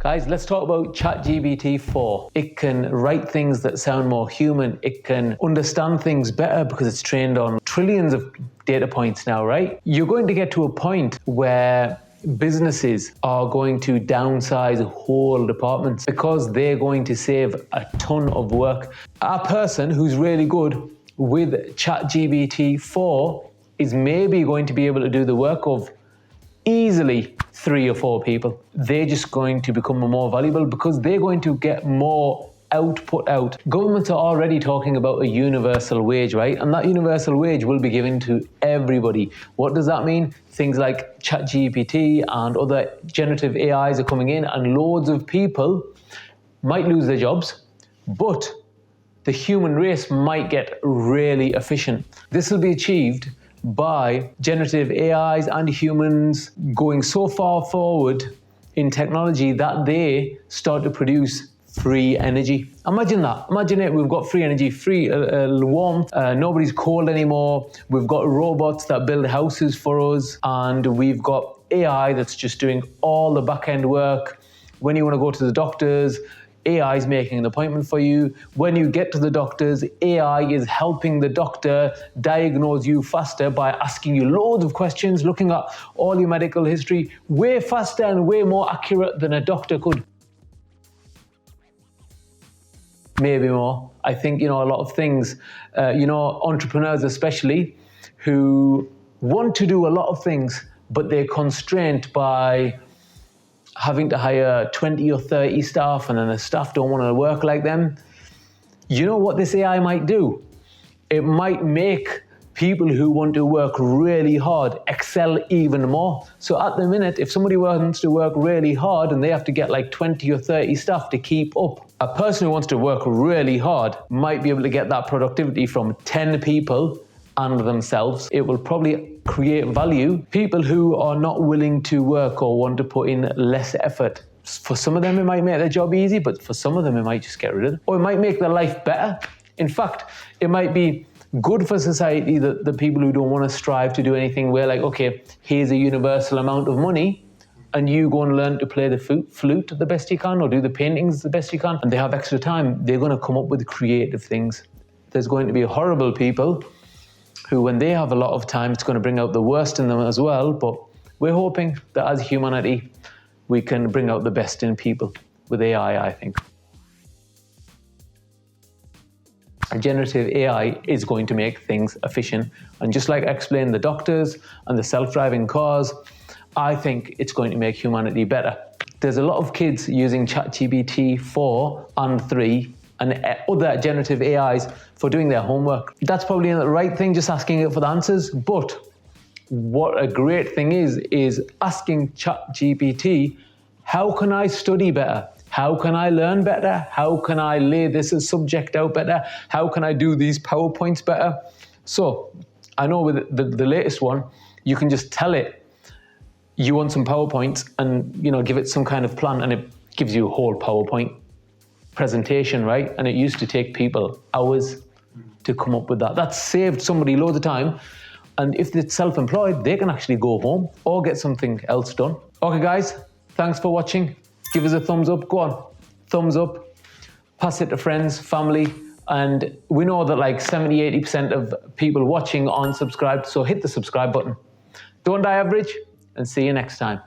Guys, let's talk about ChatGPT 4. It can write things that sound more human. It can understand things better because it's trained on trillions of data points now, right? You're going to get to a point where businesses are going to downsize whole departments because they're going to save a ton of work. A person who's really good with ChatGPT 4 is maybe going to be able to do the work of easily 3 or 4 people. They're just going to become more valuable because they're going to get more output out. Governments are already talking about a universal wage, right? And that universal wage will be given to everybody. What does that mean? Things like ChatGPT and other generative AIs are coming in, and loads of people might lose their jobs, but the human race might get really efficient. This will be achieved by generative AIs and humans going so far forward in technology that they start to produce free energy. Imagine that. Imagine it. We've got free energy, free warmth. Nobody's cold anymore. We've got robots that build houses for us, and we've got AI that's just doing all the back-end work. When you want to go to the doctors, AI is making an appointment for you. When you get to the doctors, AI is helping the doctor diagnose you faster by asking you loads of questions, looking at all your medical history, way faster and way more accurate than a doctor could. Maybe more. I think, a lot of things, entrepreneurs especially, who want to do a lot of things, but they're constrained by having to hire 20 or 30 staff, and then the staff don't want to work like them. You know what this AI might do? It might make people who want to work really hard excel even more. So at the minute, if somebody wants to work really hard and they have to get like 20 or 30 staff to keep up, a person who wants to work really hard might be able to get that productivity from 10 people and themselves. It will probably create value. People who are not willing to work or want to put in less effort, for some of them it might make their job easy, but for some of them it might just get rid of it. Or it might make their life better. In fact, it might be good for society that the people who don't want to strive to do anything, we're like, okay, here's a universal amount of money, and you go and learn to play the flute the best you can, or do the paintings the best you can, and they have extra time. They're going to come up with creative things. There's going to be horrible people who, when they have a lot of time, it's going to bring out the worst in them as well. But we're hoping that as humanity, we can bring out the best in people with AI, I think. A generative AI is going to make things efficient. And just like I explained the doctors and the self-driving cars, I think it's going to make humanity better. There's a lot of kids using ChatGPT 4 and 3 and other generative AIs for doing their homework. That's probably the right thing, just asking it for the answers. But what a great thing is asking ChatGPT, how can I study better? How can I learn better? How can I lay this as subject out better? How can I do these PowerPoints better? So I know with the latest one, you can just tell it you want some PowerPoints and give it some kind of plan, and it gives you a whole PowerPoint presentation, right? And it used to take people hours to come up with that. That's saved somebody loads of time. And if it's self-employed, they can actually go home or get something else done. Okay, guys, thanks for watching. Give us a thumbs up. Go on, thumbs up. Pass it to friends, family. And we know that like 70-80% of people watching aren't subscribed, so hit the subscribe button. Don't die average, and see you next time.